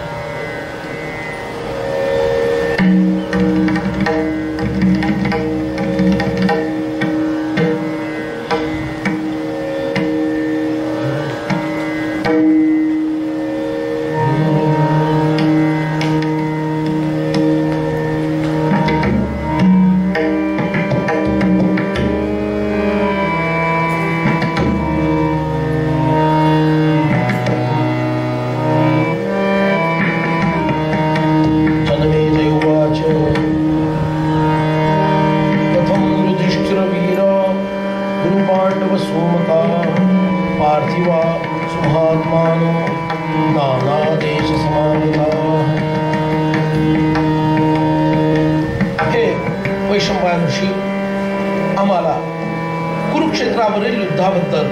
Speaker 1: आम्हाला कुरुक्षेत्रावरील युद्धाबद्दल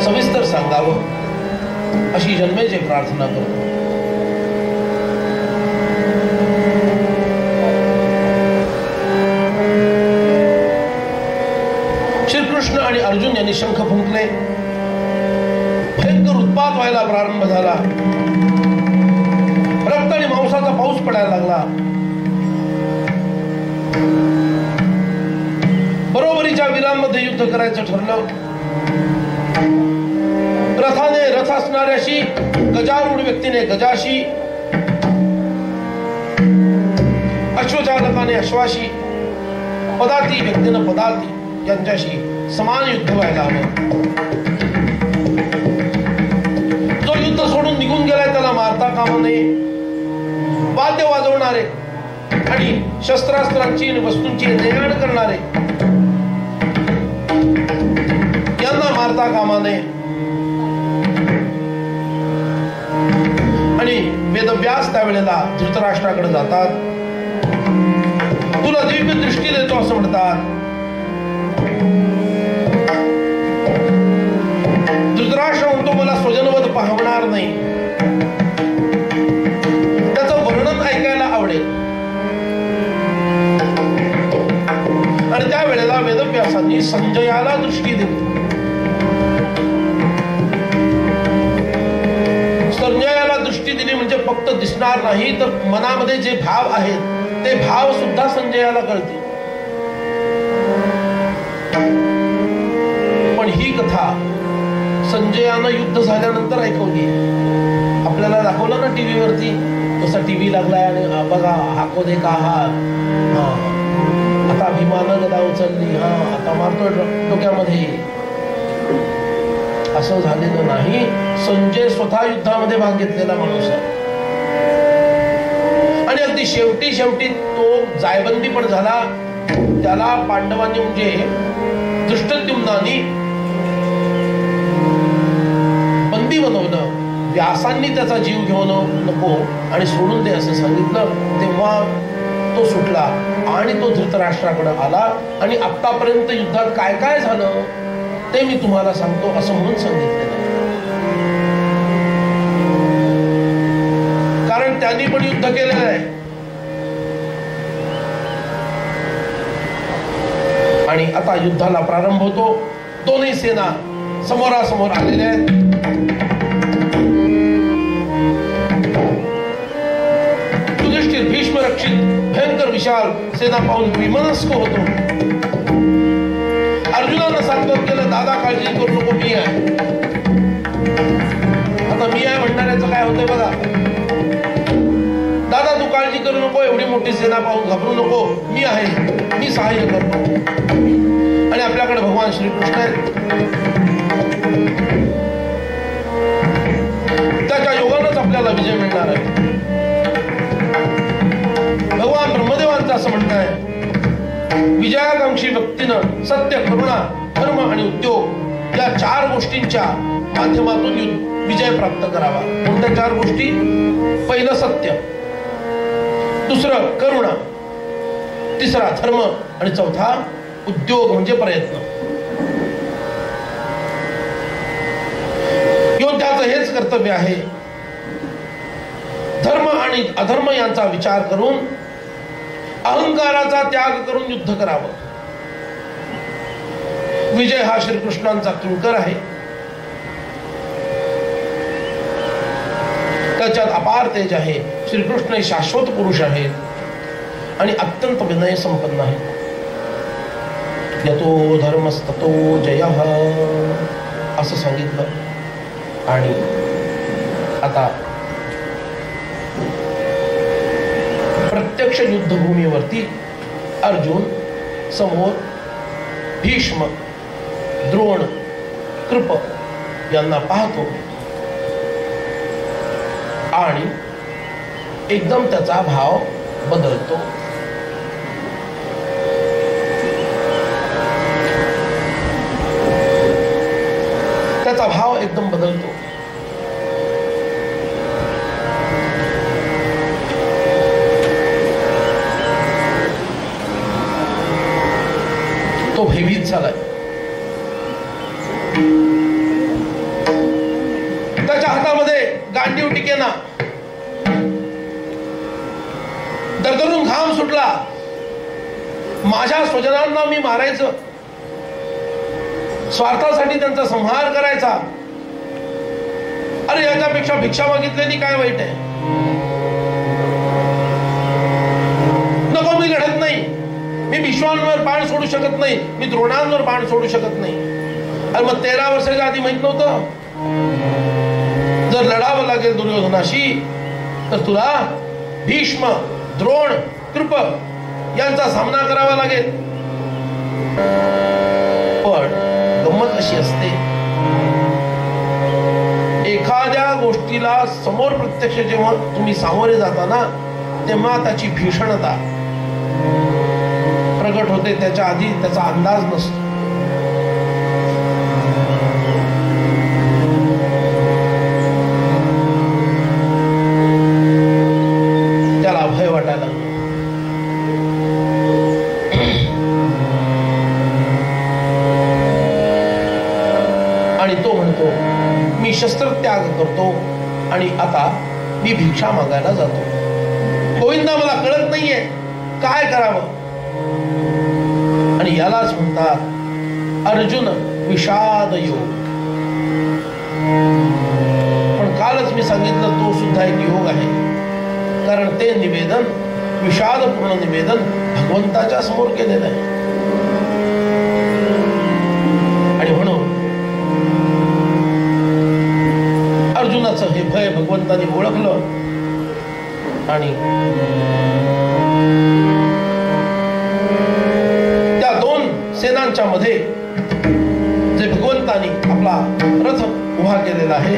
Speaker 1: सविस्तर सांगावं अशी जन्मेजय प्रार्थना करतो. श्रीकृष्ण आणि अर्जुन यांनी शंख फुंकले. भयंकर उत्पात व्हायला प्रारंभ झाला. रक्त आणि मांसाचा पाऊस पडायला लागला. बरोबरीच्या वीरांमध्ये युद्ध करायचं ठरलं. रथाने रथ असणाऱ्याशी, गजारूढ व्यक्तीने गजाशी, अश्वचालकाने अश्वाशी, पदाती व्यक्तीने पदाती यांच्याशी समान युद्ध व्हायला हवं. जो युद्ध सोडून निघून गेलाय त्याला मारता कामा नये. वाद्य वाजवणारे आणि शस्त्रास्त्रांची आणि वस्तूंची ने-आण करणारे यांना मारता कामा नये. आणि वेदव्यास त्यावेळेला धृतराष्ट्राकडे जातात. तुला दिव्य दृष्टी देतो असं म्हणतात. धृतराष्ट्र म्हणतो मला स्वजनवध पाहणार नाही. त्याचं वर्णन ऐकायला आवडेल. आणि त्यावेळेला वेदव्यासांनी संजयाला दृष्टी दिली. संजयाला दृष्टी दिली म्हणजे फक्त दिसणार नाही तर मनामध्ये जे भाव आहेत ते भाव सुद्धा संजयाला कळतील. पण ही कथा संजयानं युद्ध झाल्यानंतर ऐकवली. आपल्याला दाखवलं ना टीव्ही वरती कसा टीव्ही लागलाय आणि बघा हाको दे का आता भीमानं गदा उचलली, आता मारतोय डोक्यामध्ये. असं झालेलं नाही. संजय स्वतः युद्धामध्ये भाग घेतलेला माणूस आहे. आणि अगदी शेवटी तो जायबंदी पण झाला. त्याला पांडवांनी म्हणजे धृष्टद्युम्नानी बंदी बनवलं. व्यासांनी त्याचा जीव घेऊन नको आणि सोडून दे असं सांगितलं. तेव्हा तो सुटला आणि तो धृतराष्ट्राकडे आला आणि आतापर्यंत युद्धात काय काय झालं ते मी तुम्हाला सांगतो असं म्हणून सांगितलेलं. कारण त्यांनी पण युद्ध केलेलं आहे. आणि आता युद्धाला प्रारंभ होतो. दोन्ही सेना समोरासमोर आलेल्या आहेत. युधिष्ठिर भीष्म रक्षित भयंकर विशाल सेना पाहून विमनस्क होतो. अर्जुनानं सांगतो केलं दादा काळजी करू नको मी आहे. आता मी आहे म्हणणाऱ्याचं काय होतंय बघा. दादा तू काळजी करू नको, एवढी मोठी सेना पाहून घाबरू नको, मी आहे, मी सहाय्य करतो. आणि आपल्याकडे भगवान श्रीकृष्ण आहेत. त्याच्या योगानंच आपल्याला विजय मिळणार आहे. भगवान ब्रह्मदेवांचं असं म्हणणं आहे विजयाकांक्षी व्यक्तीनं सत्य, करुणा, धर्म आणि उद्योग या 4 गोष्टींच्या माध्यमातून विजय प्राप्त करावा. कोणत्या 4 गोष्टी? पहिलं सत्य, दुसरं करुणा, तिसरा धर्म आणि चौथा उद्योग म्हणजे प्रयत्न. योद्ध्याचं हेच कर्तव्य आहे. धर्म आणि अधर्म यांचा विचार करून अहंकाराचा त्याग करून युद्ध करावं. विजय हा श्रीकृष्णांचा किंकर आहे. त्याच्यात अपार तेज आहे. श्रीकृष्ण हे शाश्वत पुरुष आहेत आणि अत्यंत विनय संपन्न आहे. यतो धर्मस्ततो जयः असं सांगितलं. आणि आता प्रत्यक्ष युद्धभूमीवरती अर्जुन समोर भीष्म, द्रोण, कृप यांना पाहतो आणि एकदम त्याचा भाव बदलतो. त्याचा भाव एकदम बदलतो. तो भयभीत झालाय. त्याच्या हातामध्ये गांडीव टिकेना. दरदरून घाम सुटला. माझ्या स्वजनांना मी मारायचं, स्वार्थासाठी त्यांचा संहार करायचा. अरे याच्यापेक्षा भिक्षा मागितलेली काय वाईट आहे. नको, मी लढत नाही. मी भीष्मांवर बाण सोडू शकत नाही, मी द्रोणांवर बाण सोडू शकत नाही. आणि मग 13 वर्षाच्या आधी माहित नव्हतं जर लढावं लागेल दुर्योधनाशी तर तुला भीष्म, द्रोण, कृप यांचा सामना करावा लागेल. कशी असते. एखाद्या गोष्टीला समोर प्रत्यक्ष जेव्हा तुम्ही सामोरे जाता ना, तेव्हा त्याची भीषणता प्रगट होते, त्याच्या आधी त्याचा अंदाज नसतो. त्याला भय वाटायला लागलं. आणि तो म्हणतो, मी शस्त्रत्याग करतो आणि आता मी भिक्षा मागायला जातो. गोविंदा, मला कळत नाहीये काय करावं. आणि यालाच म्हणतात अर्जुन विषाद योग. पण कालच मी सांगितलं, तो सुद्धा एक योग आहे. कारण ते निवेदन, विषादपूर्ण निवेदन भगवंताच्या समोर केलेलं आहे. आणि म्हणून अर्जुनाचं हे भय भगवंतांनी ओळखलं आणि त्या दोन सेनांच्या मध्ये जे भगवंतांनी आपला रथ उभा केलेला आहे,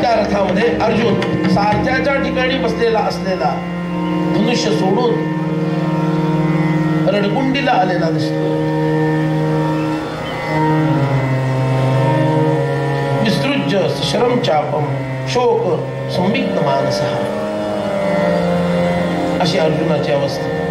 Speaker 1: त्या रथामध्ये अर्जुन सारथ्याच्या ठिकाणी बसलेला असलेला धनुष्य सोडून रणकुंडीला आलेला दिसतो. विसृज्य शरम चापम शोक संविग्न मानसः, अशी अर्जुनाची अवस्था.